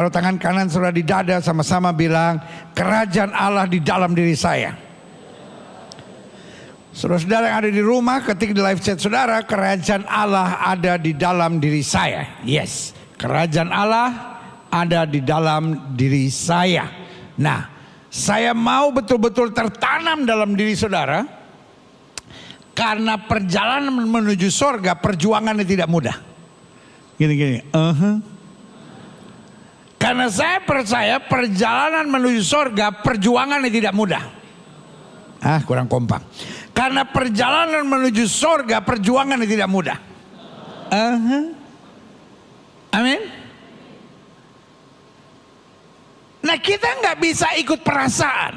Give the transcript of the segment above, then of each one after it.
Kalau tangan kanan saudara di dada, sama-sama bilang, kerajaan Allah di dalam diri saya. Saudara-saudara yang ada di rumah, ketik di live chat saudara, kerajaan Allah ada di dalam diri saya. Yes, kerajaan Allah ada di dalam diri saya. Nah, saya mau betul-betul tertanam dalam diri saudara, karena perjalanan menuju surga perjuangannya tidak mudah. Gini-gini, Karena saya percaya perjalanan menuju surga perjuangannya tidak mudah. Kurang kompak. Karena perjalanan menuju surga perjuangannya tidak mudah. Amin. Nah, kita nggak bisa ikut perasaan.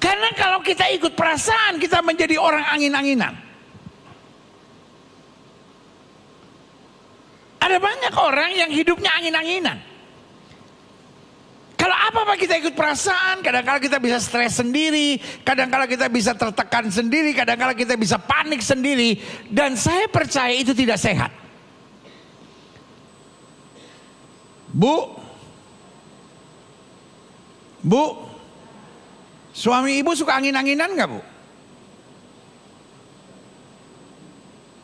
Karena kalau kita ikut perasaan, kita menjadi orang angin-anginan. Ada banyak orang yang hidupnya angin-anginan. Kalau apa-apa kita ikut perasaan, kadang-kadang kita bisa stres sendiri, kadang-kadang kita bisa tertekan sendiri, kadang-kadang kita bisa panik sendiri. Dan saya percaya itu tidak sehat. Bu, suami ibu suka angin-anginan gak, Bu?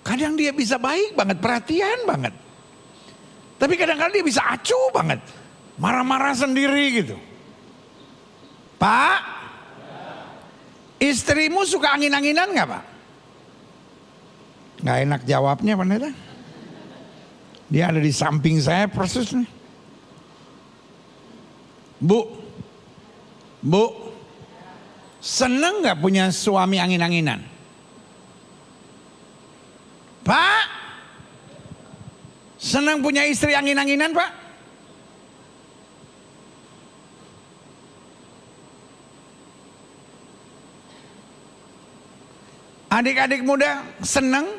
Kadang dia bisa baik banget, perhatian banget. Tapi kadang-kadang dia bisa acuh banget, marah-marah sendiri gitu. Pak, istrimu suka angin-anginan gak, Pak? Gak enak jawabnya, pendeta. Dia ada di samping saya persis nih. Bu, seneng gak punya suami angin-anginan? Pak, senang punya istri angin-anginan, Pak? Adik-adik muda senang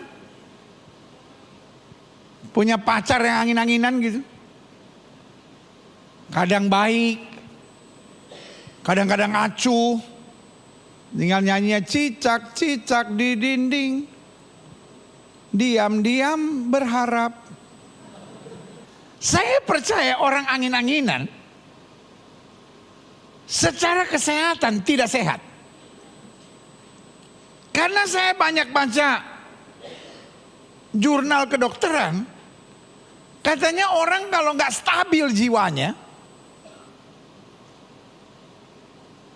punya pacar yang angin-anginan gitu? Kadang baik, kadang-kadang acuh, tinggal nyanyinya cicak-cicak di dinding, diam-diam berharap. Saya percaya orang angin-anginan secara kesehatan tidak sehat. Karena saya banyak baca jurnal kedokteran, katanya orang kalau nggak stabil jiwanya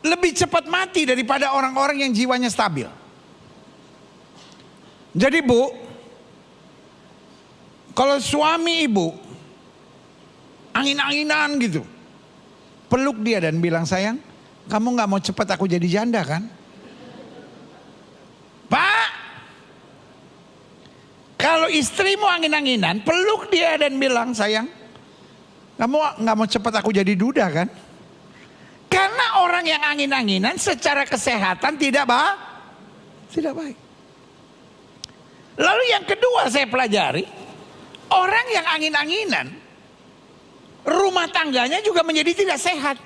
lebih cepat mati daripada orang-orang yang jiwanya stabil. Jadi Bu, kalau suami ibu angin-anginan gitu, peluk dia dan bilang, sayang, kamu gak mau cepat aku jadi janda kan? Pak, kalau istrimu angin-anginan, peluk dia dan bilang, sayang, kamu gak mau cepat aku jadi duda kan? Karena orang yang angin-anginan secara kesehatan tidak baik. Lalu yang kedua saya pelajari, orang yang angin-anginan, rumah tangganya juga menjadi tidak sehat.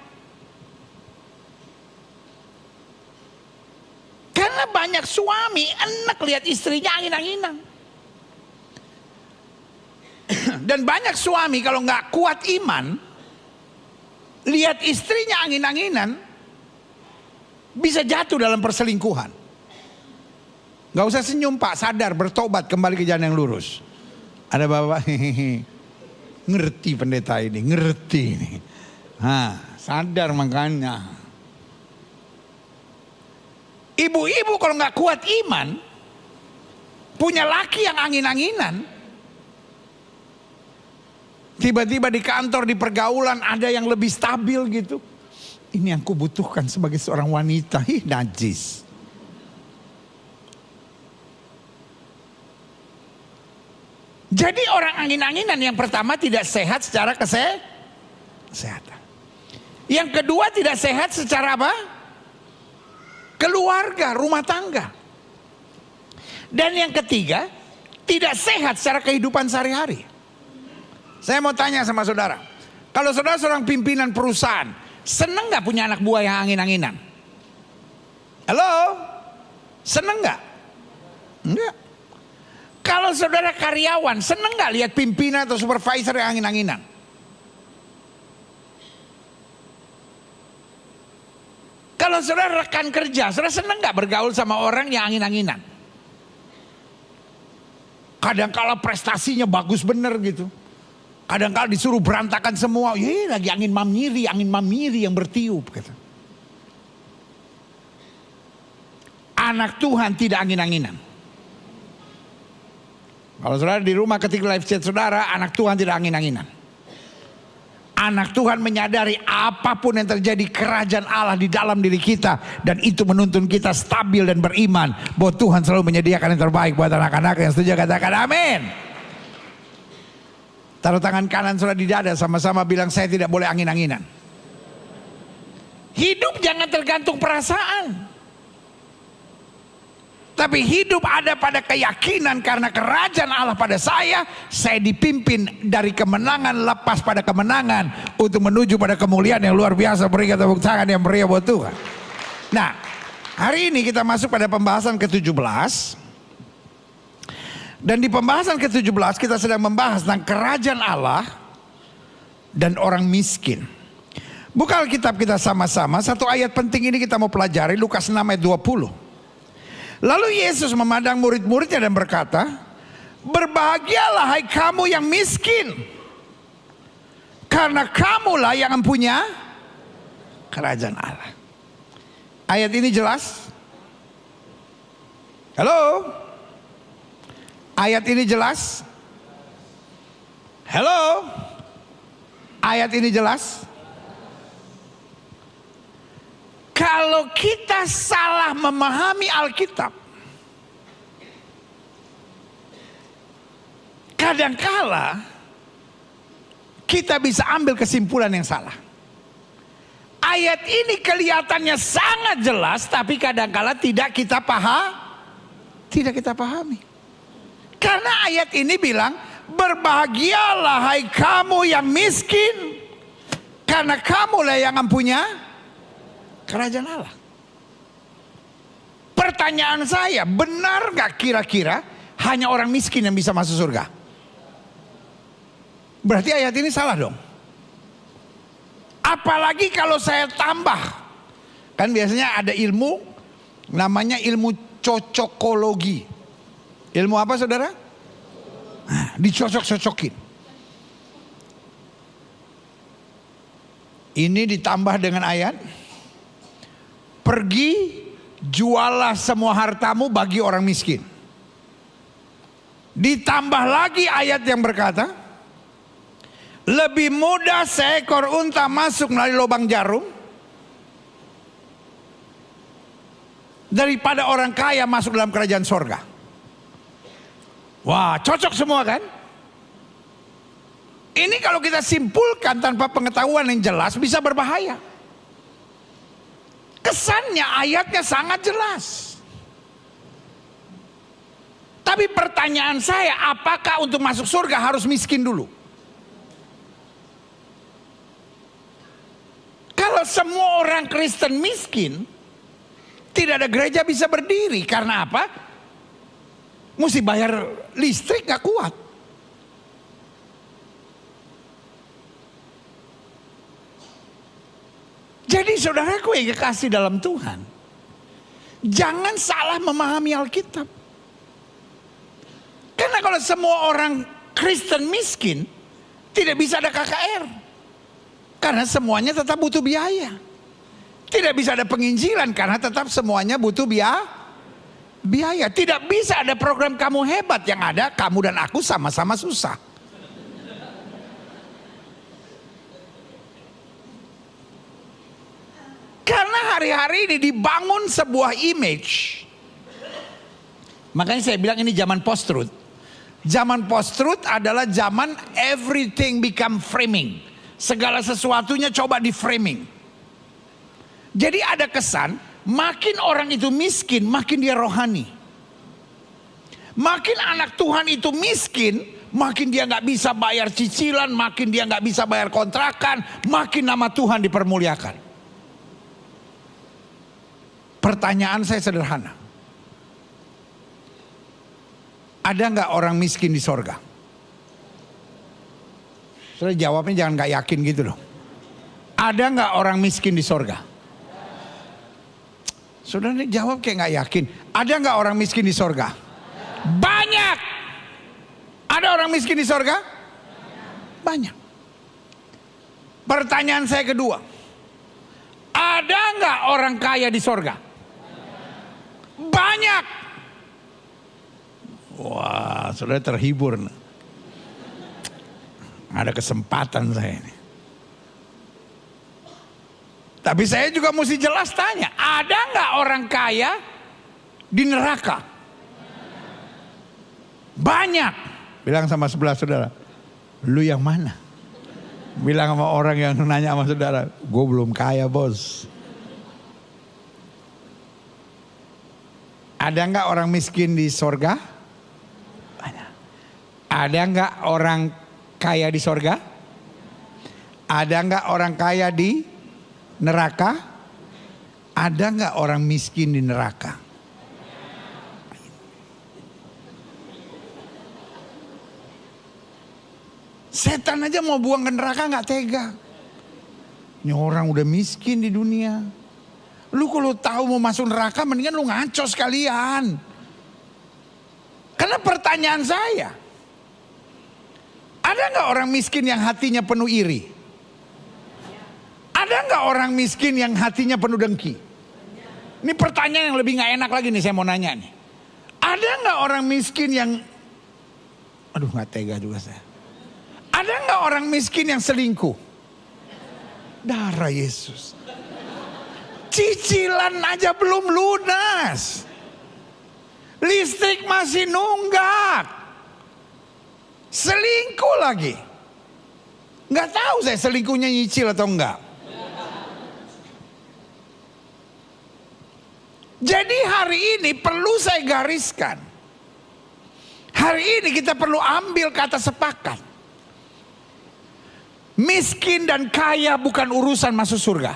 Karena banyak suami enak lihat istrinya angin-anginan. Dan banyak suami kalau nggak kuat iman, lihat istrinya angin-anginan, bisa jatuh dalam perselingkuhan. Gak usah senyum, Pak, sadar, bertobat, kembali ke jalan yang lurus. Ada bapak, ngerti pendeta ini, ngerti ini. Sadar makanya. Ibu-ibu kalau nggak kuat iman, punya laki yang angin-anginan, tiba-tiba di kantor, di pergaulan ada yang lebih stabil gitu. Ini yang kubutuhkan sebagai seorang wanita. Najis. Jadi orang angin-anginan yang pertama tidak sehat secara kesehatan. Yang kedua tidak sehat secara apa? Keluarga, rumah tangga. Dan yang ketiga tidak sehat secara kehidupan sehari-hari. Saya mau tanya sama saudara, kalau saudara seorang pimpinan perusahaan, seneng gak punya anak buah yang angin-anginan? Halo? Seneng gak? Enggak. Kalau saudara karyawan, seneng gak lihat pimpinan atau supervisor yang angin-anginan? Kalau saudara rekan kerja, saudara senang gak bergaul sama orang yang angin-anginan? Kadang-kala prestasinya bagus bener gitu. Kadang-kala disuruh berantakan semua. Lagi angin mamiri yang bertiup gitu. Anak Tuhan tidak angin-anginan. Kalau saudara di rumah ketik live chat saudara, anak Tuhan tidak angin-anginan. Anak Tuhan menyadari apapun yang terjadi, kerajaan Allah di dalam diri kita. Dan itu menuntun kita stabil dan beriman bahwa Tuhan selalu menyediakan yang terbaik buat anak-anak. Yang setuju katakan amin. Taruh tangan kanan saudara di dada, sama-sama bilang, saya tidak boleh angin-anginan. Hidup jangan tergantung perasaan. Tapi hidup ada pada keyakinan karena kerajaan Allah pada saya dipimpin dari kemenangan lepas pada kemenangan untuk menuju pada kemuliaan yang luar biasa. Berikan tepuk tangan yang meriah buat Tuhan. Nah, hari ini kita masuk pada pembahasan ke-17. Dan di pembahasan ke-17 kita sedang membahas tentang kerajaan Allah dan orang miskin. Buka Alkitab kita sama-sama, satu ayat penting ini kita mau pelajari, Lukas 6 ayat 20. Lalu Yesus memandang murid-muridnya dan berkata, berbahagialah hai kamu yang miskin, karena kamulah yang mempunyai kerajaan Allah. Ayat ini jelas? Halo? Ayat ini jelas? Halo? Ayat ini jelas? Kalau kita salah memahami Alkitab, kadangkala kita bisa ambil kesimpulan yang salah. Ayat ini kelihatannya sangat jelas, tapi kadangkala tidak kita pahami. Karena ayat ini bilang, berbahagialah hai kamu yang miskin, karena kamulah yang mempunyai kerajaan Allah. Pertanyaan saya, benar gak kira-kira hanya orang miskin yang bisa masuk surga? Berarti ayat ini salah dong. Apalagi kalau saya tambah, kan biasanya ada ilmu namanya ilmu cocokologi. Ilmu apa saudara? Nah, dicocok-cocokin. Ini ditambah dengan ayat, pergi jualah semua hartamu bagi orang miskin. Ditambah lagi ayat yang berkata, lebih mudah seekor unta masuk melalui lubang jarum daripada orang kaya masuk dalam kerajaan sorga. Wah, cocok semua kan? Ini kalau kita simpulkan tanpa pengetahuan yang jelas bisa berbahaya. Kesannya ayatnya sangat jelas. Tapi pertanyaan saya, apakah untuk masuk surga harus miskin dulu? Kalau semua orang Kristen miskin, tidak ada gereja bisa berdiri. Karena apa? Mesti bayar listrik gak kuat. Jadi saudaraku yang kekasih dalam Tuhan, jangan salah memahami Alkitab. Karena kalau semua orang Kristen miskin, tidak bisa ada KKR. Karena semuanya tetap butuh biaya. Tidak bisa ada penginjilan karena tetap semuanya butuh biaya. Tidak bisa ada program kamu hebat, yang ada kamu dan aku sama-sama susah. Karena hari-hari ini dibangun sebuah image. Makanya saya bilang ini zaman post-truth. Zaman post-truth adalah zaman everything become framing. Segala sesuatunya coba di framing. Jadi ada kesan, makin orang itu miskin, makin dia rohani. Makin anak Tuhan itu miskin, makin dia gak bisa bayar cicilan, makin dia gak bisa bayar kontrakan, makin nama Tuhan dipermuliakan. Pertanyaan saya sederhana. Ada nggak orang miskin di sorga? Soalnya jawabnya jangan nggak yakin gitu loh. Ada nggak orang miskin di sorga? Saudara ini jawab kayak nggak yakin. Ada nggak orang miskin di sorga? Banyak. Ada orang miskin di sorga? Banyak. Pertanyaan saya kedua. Ada nggak orang kaya di sorga? Banyak. Wah, saudara terhibur. Ada kesempatan saya ini. Tapi saya juga mesti jelas tanya, ada nggak orang kaya di neraka? Banyak. Bilang sama sebelah saudara, lu yang mana? Bilang sama orang yang nanya sama saudara, gue belum kaya bos. Ada nggak orang miskin di sorga? Banyak. Ada nggak orang kaya di sorga? Ada nggak orang kaya di neraka? Ada nggak orang miskin di neraka? Setan aja mau buang ke neraka nggak tega. Ini orang udah miskin di dunia. Lu kalau tahu mau masuk neraka mendingan lu ngaco sekalian. Karena pertanyaan saya, ada nggak orang miskin yang hatinya penuh iri? Ada nggak orang miskin yang hatinya penuh dengki? Ini pertanyaan yang lebih nggak enak lagi nih saya mau nanya nih. Ada nggak orang miskin yang, aduh nggak tega juga saya. Ada nggak orang miskin yang selingkuh? Darah Yesus. Cicilan aja belum lunas. Listrik masih nunggak. Selingkuh lagi. Nggak tahu saya selingkuhnya nyicil atau enggak. Jadi hari ini perlu saya gariskan. Hari ini kita perlu ambil kata sepakat. Miskin dan kaya bukan urusan masuk surga.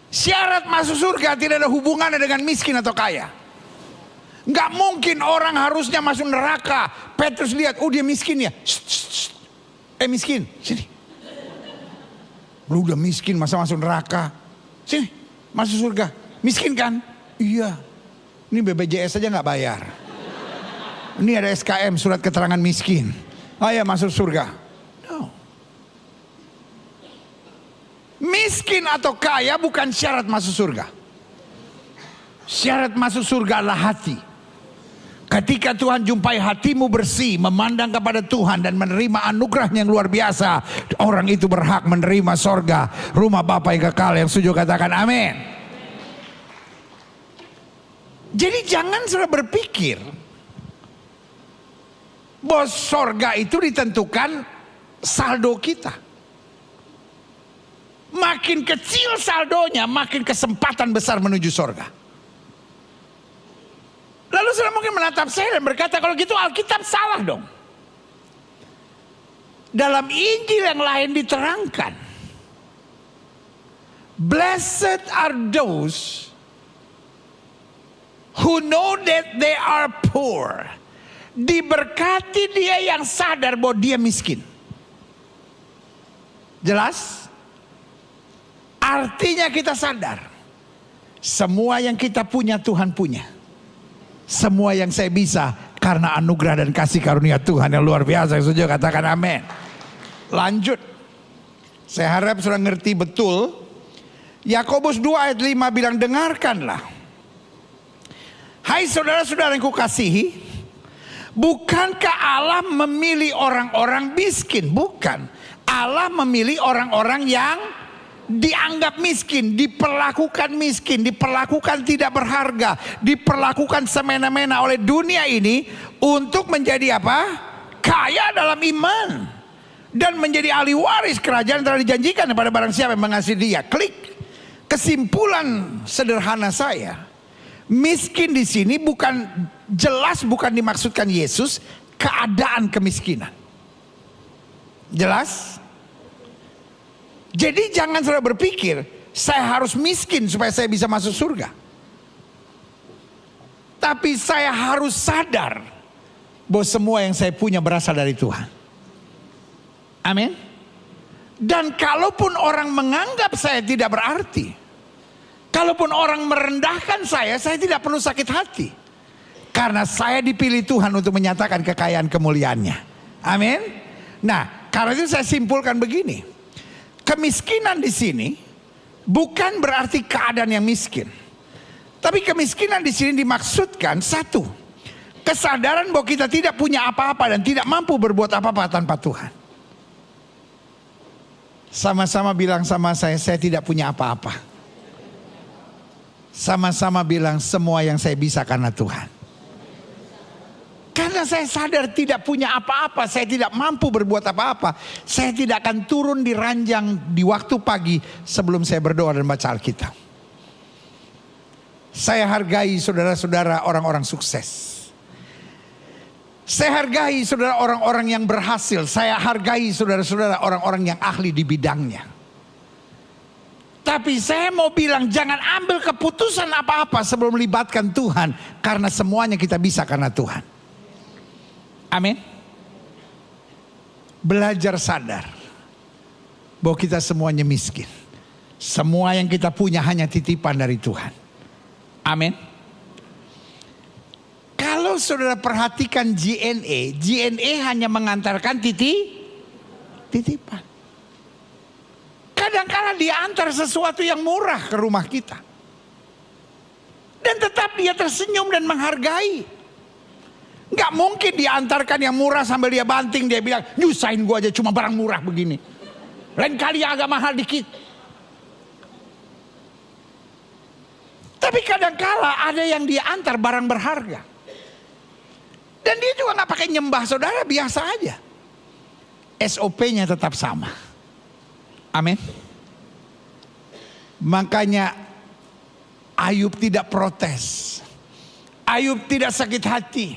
Syarat masuk surga tidak ada hubungannya dengan miskin atau kaya. Nggak mungkin orang harusnya masuk neraka. Petrus lihat, oh dia miskin ya. Miskin, sini. Lu udah miskin masa masuk neraka. Sini, masuk surga. Miskin kan? Iya. Ini BPJS aja nggak bayar. Ini ada SKM, surat keterangan miskin. Ayo masuk surga. No. Miskin atau kaya bukan syarat masuk surga. Syarat masuk surga adalah hati. Ketika Tuhan jumpai hatimu bersih, memandang kepada Tuhan dan menerima anugerahnya yang luar biasa, orang itu berhak menerima sorga, rumah Bapa yang kekal. Yang setuju katakan amin. Jadi jangan saudara berpikir bahwa sorga itu ditentukan saldo kita. Makin kecil saldonya, makin kesempatan besar menuju sorga. Lalu saudara mungkin menatap saya dan berkata, kalau gitu Alkitab salah dong. Dalam Injil yang lain diterangkan, blessed are those who know that they are poor. Diberkati dia yang sadar bahwa dia miskin. Jelas? Artinya kita sadar, semua yang kita punya Tuhan punya. Semua yang saya bisa karena anugerah dan kasih karunia Tuhan yang luar biasa. Yang setuju katakan amin. Lanjut. Saya harap saudara ngerti betul. Yakobus 2 ayat 5 bilang, dengarkanlah. Hai saudara-saudara yang kukasihi, bukankah Allah memilih orang-orang miskin? Bukan. Allah memilih orang-orang yang dianggap miskin, diperlakukan tidak berharga, diperlakukan semena-mena oleh dunia ini untuk menjadi apa? Kaya dalam iman dan menjadi ahli waris kerajaan yang telah dijanjikan kepada barang siapa yang mengasihi dia. Klik. Kesimpulan sederhana saya, miskin di sini bukan dimaksudkan Yesus keadaan kemiskinan. Jelas? Jadi jangan saudara berpikir saya harus miskin supaya saya bisa masuk surga. Tapi saya harus sadar bahwa semua yang saya punya berasal dari Tuhan. Amin. Dan kalaupun orang menganggap saya tidak berarti, Kalaupun orang merendahkan saya tidak perlu sakit hati. Karena saya dipilih Tuhan untuk menyatakan kekayaan kemuliaannya. Amin. Nah, karena itu saya simpulkan begini. Kemiskinan di sini bukan berarti keadaan yang miskin. Tapi kemiskinan di sini dimaksudkan satu, kesadaran bahwa kita tidak punya apa-apa dan tidak mampu berbuat apa-apa tanpa Tuhan. Sama-sama bilang sama saya tidak punya apa-apa. Sama-sama bilang semua yang saya bisa karena Tuhan. Karena saya sadar tidak punya apa-apa, saya tidak mampu berbuat apa-apa, saya tidak akan turun di ranjang di waktu pagi sebelum saya berdoa dan baca Alkitab. Saya hargai saudara-saudara orang-orang sukses. Saya hargai saudara orang-orang yang berhasil. Saya hargai saudara-saudara orang-orang yang ahli di bidangnya. Tapi saya mau bilang jangan ambil keputusan apa-apa sebelum melibatkan Tuhan. Karena semuanya kita bisa karena Tuhan. Amin. Belajar sadar bahwa kita semuanya miskin. Semua yang kita punya hanya titipan dari Tuhan. Amin. Kalau saudara perhatikan GNE hanya mengantarkan titipan. Kadang-kadang dia antar sesuatu yang murah ke rumah kita. Dan tetap dia tersenyum dan menghargai. Gak mungkin diantarkan yang murah sambil dia banting, dia bilang nyusahin gue aja cuma barang murah begini. Lain kali agak mahal dikit. Tapi kadang-kala ada yang dia antar barang berharga. Dan dia juga gak pakai nyembah saudara, biasa aja. SOP-nya tetap sama. Amin. Makanya Ayub tidak protes. Ayub tidak sakit hati.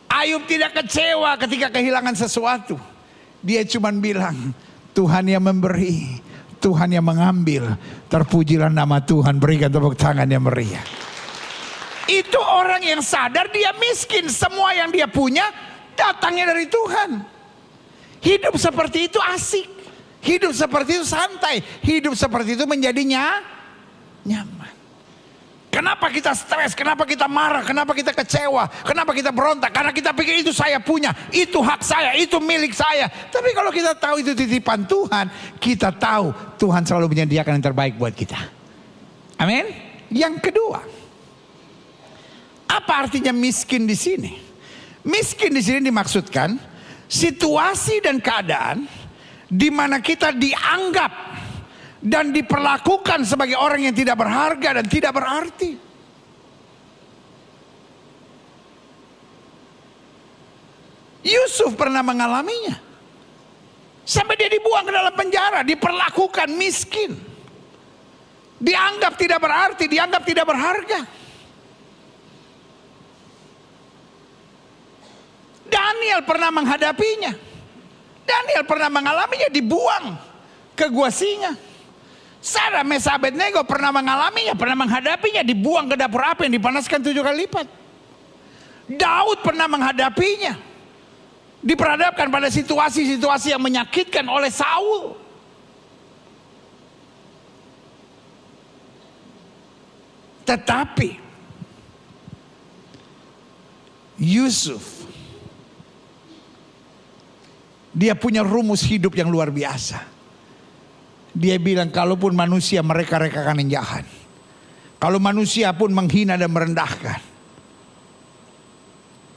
Ayub tidak kecewa ketika kehilangan sesuatu. Dia cuma bilang, Tuhan yang memberi, Tuhan yang mengambil. Terpujilah nama Tuhan, berikan tepuk tangan yang meriah. Itu orang yang sadar dia miskin. Semua yang dia punya datangnya dari Tuhan. Hidup seperti itu asik. Hidup seperti itu santai. Hidup seperti itu menjadinya nyaman. Kenapa kita stres? Kenapa kita marah? Kenapa kita kecewa? Kenapa kita berontak? Karena kita pikir itu saya punya, itu hak saya, itu milik saya. Tapi kalau kita tahu itu titipan Tuhan, kita tahu Tuhan selalu menyediakan yang terbaik buat kita. Amin. Yang kedua, apa artinya miskin di sini? Miskin di sini dimaksudkan situasi dan keadaan di mana kita dianggap dan diperlakukan sebagai orang yang tidak berharga dan tidak berarti. Yusuf pernah mengalaminya. Sampai dia dibuang ke dalam penjara, diperlakukan miskin. Dianggap tidak berarti, dianggap tidak berharga. Daniel pernah menghadapinya. Daniel pernah mengalaminya, dibuang ke gua singa. Sadrak, Mesak, Abednego pernah mengalaminya, pernah menghadapinya, dibuang ke dapur api yang dipanaskan 7 kali lipat. Daud pernah menghadapinya, diperhadapkan pada situasi-situasi yang menyakitkan oleh Saul. Tetapi Yusuf, dia punya rumus hidup yang luar biasa. Dia bilang kalaupun manusia mereka-rekakan yang jahat, kalau manusia pun menghina dan merendahkan,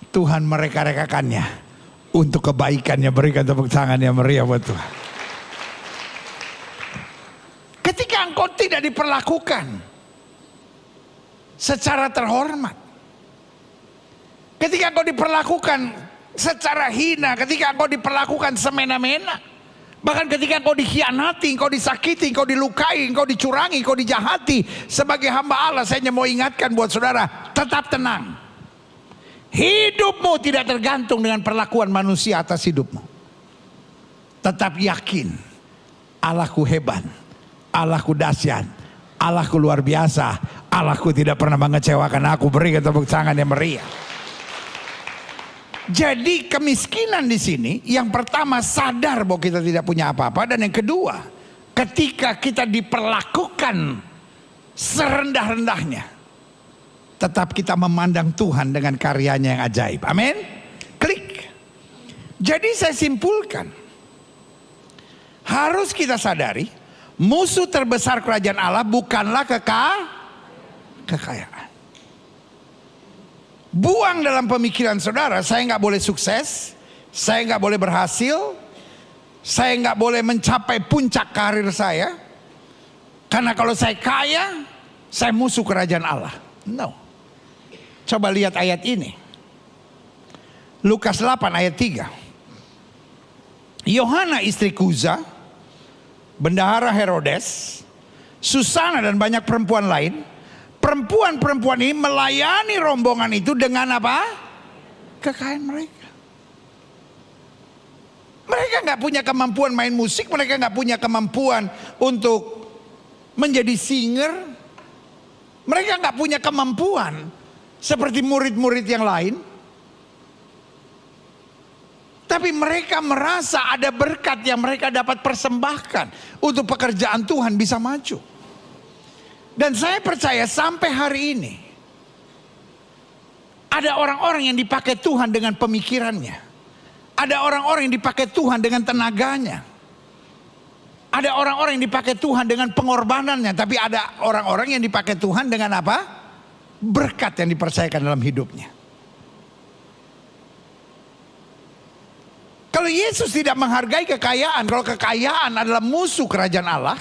Tuhan mereka-rekakannya untuk kebaikannya. Berikan tepuk tangan yang meriah buat Tuhan. Ketika engkau tidak diperlakukan secara terhormat, ketika engkau diperlakukan secara hina, ketika engkau diperlakukan semena-mena, bahkan ketika engkau dikhianati, engkau disakiti, engkau dilukai, engkau dicurangi, engkau dijahati, sebagai hamba Allah, saya hanya mau ingatkan buat saudara, tetap tenang. Hidupmu tidak tergantung dengan perlakuan manusia atas hidupmu. Tetap yakin, Allahku hebat, Allahku dahsyat, Allahku luar biasa, Allahku tidak pernah mengecewakan aku. Berikan tepuk tangan yang meriah. Jadi kemiskinan di sini, yang pertama sadar bahwa kita tidak punya apa-apa, dan yang kedua, ketika kita diperlakukan serendah-rendahnya, tetap kita memandang Tuhan dengan karyanya yang ajaib. Amin. Klik. Jadi saya simpulkan, harus kita sadari, musuh terbesar kerajaan Allah bukanlah kekayaan. Buang dalam pemikiran saudara, saya nggak boleh sukses, saya nggak boleh berhasil, saya nggak boleh mencapai puncak karir saya, karena kalau saya kaya, saya musuh kerajaan Allah. No. Coba lihat ayat ini. Lukas 8 ayat 3. Yohana istri Kuza, bendahara Herodes, Susana dan banyak perempuan lain. Perempuan-perempuan ini melayani rombongan itu dengan apa? Kekayaan mereka. Mereka nggak punya kemampuan main musik, mereka nggak punya kemampuan untuk menjadi singer. Mereka nggak punya kemampuan seperti murid-murid yang lain. Tapi mereka merasa ada berkat yang mereka dapat persembahkan untuk pekerjaan Tuhan bisa maju. Dan saya percaya sampai hari ini ada orang-orang yang dipakai Tuhan dengan pemikirannya. Ada orang-orang yang dipakai Tuhan dengan tenaganya. Ada orang-orang yang dipakai Tuhan dengan pengorbanannya. Tapi ada orang-orang yang dipakai Tuhan dengan apa? Berkat yang dipercayakan dalam hidupnya. Kalau Yesus tidak menghargai kekayaan, kalau kekayaan adalah musuh kerajaan Allah,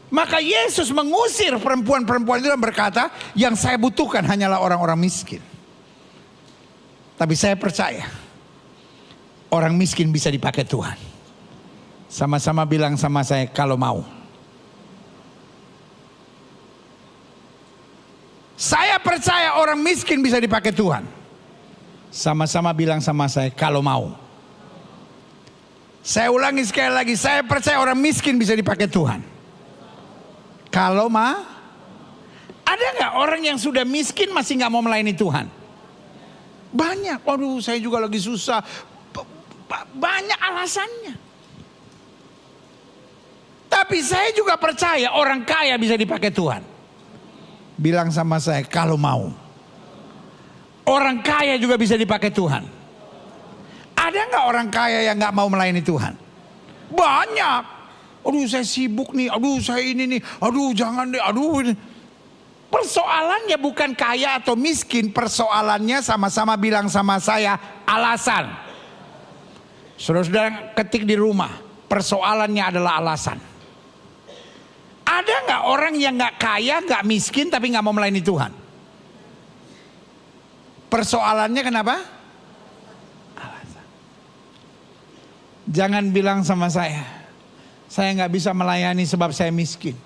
maka Yesus mengusir perempuan-perempuan itu dan berkata, yang saya butuhkan hanyalah orang-orang miskin. Tapi saya percaya, orang miskin bisa dipakai Tuhan. Sama-sama bilang sama saya, kalau mau. Saya percaya orang miskin bisa dipakai Tuhan. Sama-sama bilang sama saya, kalau mau. Saya ulangi sekali lagi, saya percaya orang miskin bisa dipakai Tuhan. Kalau ada nggak orang yang sudah miskin masih nggak mau melayani Tuhan? Banyak. Waduh, saya juga lagi susah. Banyak alasannya. Tapi saya juga percaya orang kaya bisa dipakai Tuhan. Bilang sama saya, kalau mau. Orang kaya juga bisa dipakai Tuhan. Ada nggak orang kaya yang nggak mau melayani Tuhan? Banyak. Aduh, saya sibuk nih. Aduh, saya ini nih. Aduh, jangan deh. Aduh. Persoalannya bukan kaya atau miskin. Persoalannya sama-sama bilang sama saya, alasan. Saudara-saudara ketik di rumah. Persoalannya adalah alasan. Ada nggak orang yang nggak kaya, nggak miskin, tapi nggak mau melayani Tuhan? Persoalannya kenapa? Alasan. Jangan bilang sama saya nggak bisa melayani sebab saya miskin.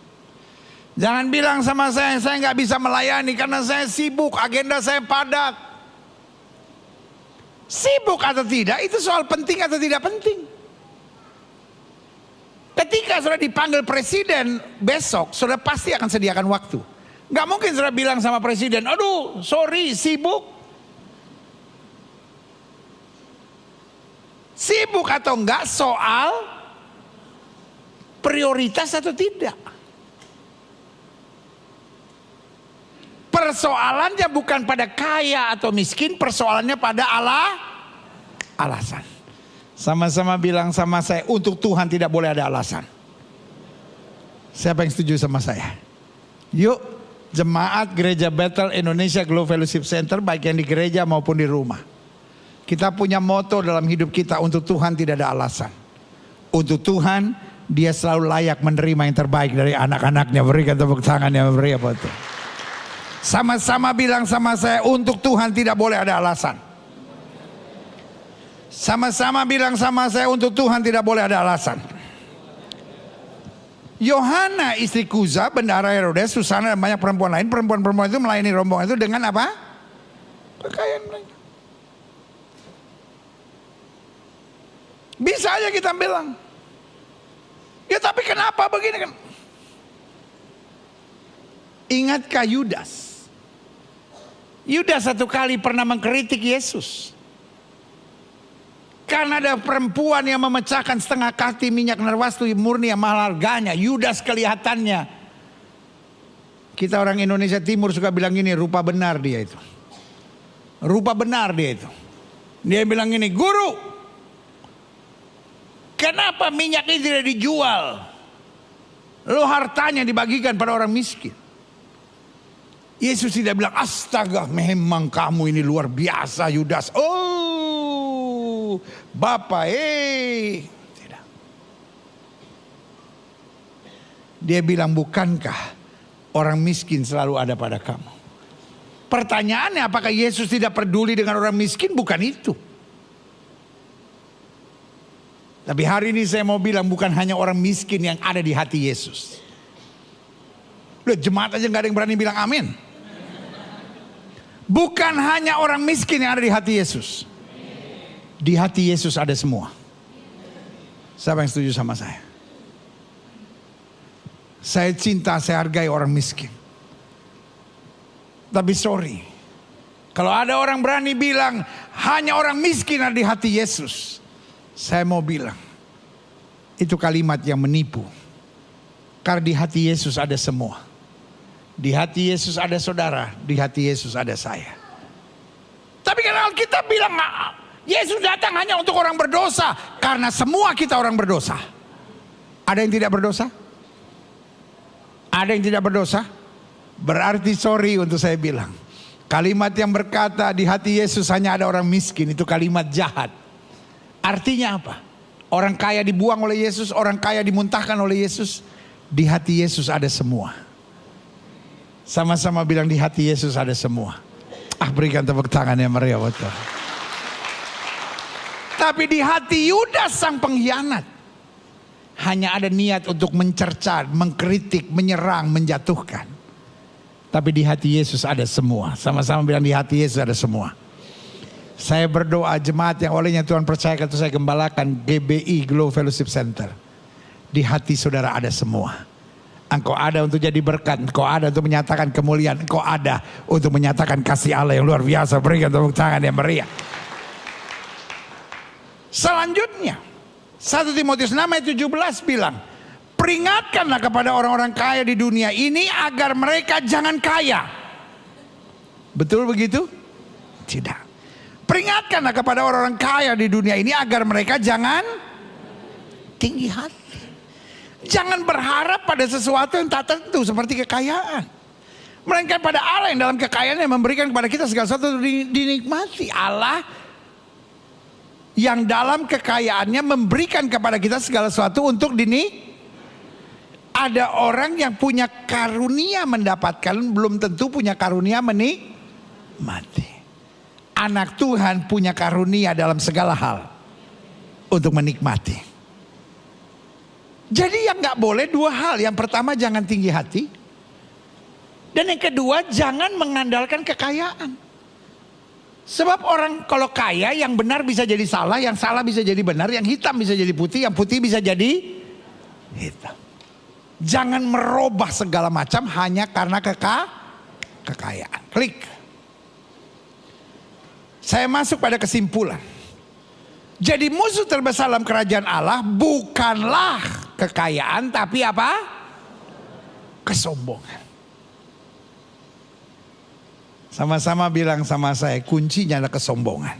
Jangan bilang sama saya nggak bisa melayani karena saya sibuk, agenda saya padat. Sibuk atau tidak, itu soal penting atau tidak penting. Ketika saudara dipanggil presiden besok, saudara pasti akan sediakan waktu. Nggak mungkin saudara bilang sama presiden, aduh sorry sibuk. Sibuk atau enggak soal prioritas atau tidak. Persoalannya bukan pada kaya atau miskin, persoalannya pada alasan. Sama-sama bilang sama saya, untuk Tuhan tidak boleh ada alasan. Siapa yang setuju sama saya? Yuk, jemaat Gereja Bethel Indonesia Global Fellowship Center, baik yang di gereja maupun di rumah. Kita punya moto dalam hidup kita, untuk Tuhan tidak ada alasan. Untuk Tuhan, Dia selalu layak menerima yang terbaik dari anak-anaknya. Berikan tepuk tangan yang beri apa itu. Sama-sama bilang sama saya, untuk Tuhan tidak boleh ada alasan. Sama-sama bilang sama saya, untuk Tuhan tidak boleh ada alasan. Yohana istri Kuza, bendahara Herodes, Susana dan banyak perempuan lain. Perempuan-perempuan itu melayani rombongan itu dengan apa? Kekayaan mereka. Bisa aja kita bilang, ya tapi kenapa begini kan? Ingatkah Yudas? Yudas satu kali pernah mengkritik Yesus. Karena ada perempuan yang memecahkan setengah kati minyak narwastu murni yang mahal harganya. Yudas kelihatannya Kita orang Indonesia Timur suka bilang gini, rupa benar dia itu. Rupa benar dia itu. Dia bilang gini, guru, kenapa minyak ini tidak dijual? Lalu hartanya dibagikan pada orang miskin. Yesus tidak bilang, astaga memang kamu ini luar biasa Yudas. Oh Bapak tidak. Dia bilang, bukankah orang miskin selalu ada pada kamu? Pertanyaannya, apakah Yesus tidak peduli dengan orang miskin? Bukan itu. Tapi hari ini saya mau bilang, bukan hanya orang miskin yang ada di hati Yesus. Loh, jemaat aja gak ada yang berani bilang amin. Bukan hanya orang miskin yang ada di hati Yesus. Di hati Yesus ada semua. Siapa yang setuju sama saya? Saya cinta, saya hargai orang miskin. Tapi sorry, kalau ada orang berani bilang hanya orang miskin ada di hati Yesus, saya mau bilang itu kalimat yang menipu. Karena di hati Yesus ada semua. Di hati Yesus ada saudara, di hati Yesus ada saya. Tapi kalau kita bilang Yesus datang hanya untuk orang berdosa, karena semua kita orang berdosa. Ada yang tidak berdosa? Ada yang tidak berdosa? Berarti sorry untuk saya bilang, kalimat yang berkata di hati Yesus hanya ada orang miskin, itu kalimat jahat. Artinya apa? Orang kaya dibuang oleh Yesus, orang kaya dimuntahkan oleh Yesus. Di hati Yesus ada semua. Sama-sama bilang, di hati Yesus ada semua. Berikan tepuk tangan yang meriah betul. Tapi di hati Yudas sang pengkhianat hanya ada niat untuk mencerca, mengkritik, menyerang, menjatuhkan. Tapi di hati Yesus ada semua. Sama-sama bilang, di hati Yesus ada semua. Saya berdoa jemaat yang olehnya Tuhan percayakan untuk saya gembalakan, GBI Glow Fellowship Center. Di hati saudara ada semua. Engkau ada untuk jadi berkat, engkau ada untuk menyatakan kemuliaan, engkau ada untuk menyatakan kasih Allah yang luar biasa. Berikan tepuk tangan yang meriah. Selanjutnya 1 Timotius 6 ayat 17 bilang, peringatkanlah kepada orang-orang kaya di dunia ini agar mereka jangan kaya. Betul begitu? Tidak. Peringatkanlah kepada orang-orang kaya di dunia ini agar mereka jangan tinggi hati. Jangan berharap pada sesuatu yang tak tentu seperti kekayaan. Melainkan pada Allah yang dalam kekayaannya memberikan kepada kita segala sesuatu dinikmati. Allah yang dalam kekayaannya memberikan kepada kita segala sesuatu untuk dinikmati. Ada orang yang punya karunia mendapatkan, belum tentu punya karunia menikmati. Anak Tuhan punya karunia dalam segala hal untuk menikmati. Jadi yang gak boleh dua hal. Yang pertama, jangan tinggi hati. Dan yang kedua, jangan mengandalkan kekayaan. Sebab orang kalau kaya, yang benar bisa jadi salah, yang salah bisa jadi benar, yang hitam bisa jadi putih, yang putih bisa jadi hitam. Jangan merubah segala macam hanya karena kekayaan. Klik. Saya masuk pada kesimpulan. Jadi musuh terbesar dalam kerajaan Allah bukanlah kekayaan, tapi apa? Kesombongan. Sama-sama bilang sama saya, kuncinya adalah kesombongan.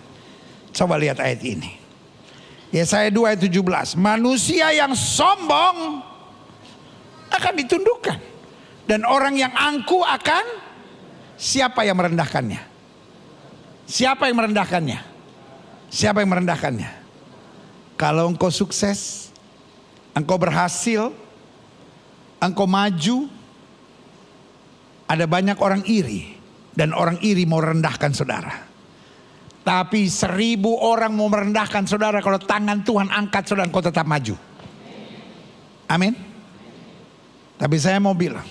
Coba lihat ayat ini. Yesaya 2 ayat 17. Manusia yang sombong akan ditundukkan, dan orang yang angkuh akan, siapa yang merendahkannya? Siapa yang merendahkannya? Siapa yang merendahkannya? Kalau engkau sukses, engkau berhasil, engkau maju, ada banyak orang iri. Dan orang iri mau rendahkan saudara. Tapi 1000 orang mau merendahkan saudara, kalau tangan Tuhan angkat saudara, engkau tetap maju. Amin. Tapi saya mau bilang,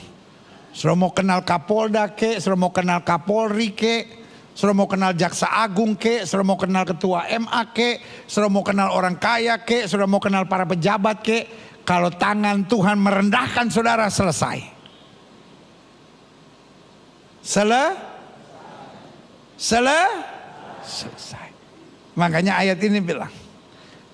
saudara mau kenal Kapolda ke, saudara mau kenal Kapolri ke, saudara mau kenal Jaksa Agung ke, saudara mau kenal Ketua MA ke, saudara mau kenal orang kaya ke, saudara mau kenal para pejabat ke, kalau tangan Tuhan merendahkan saudara, selesai. Selesai. Makanya ayat ini bilang,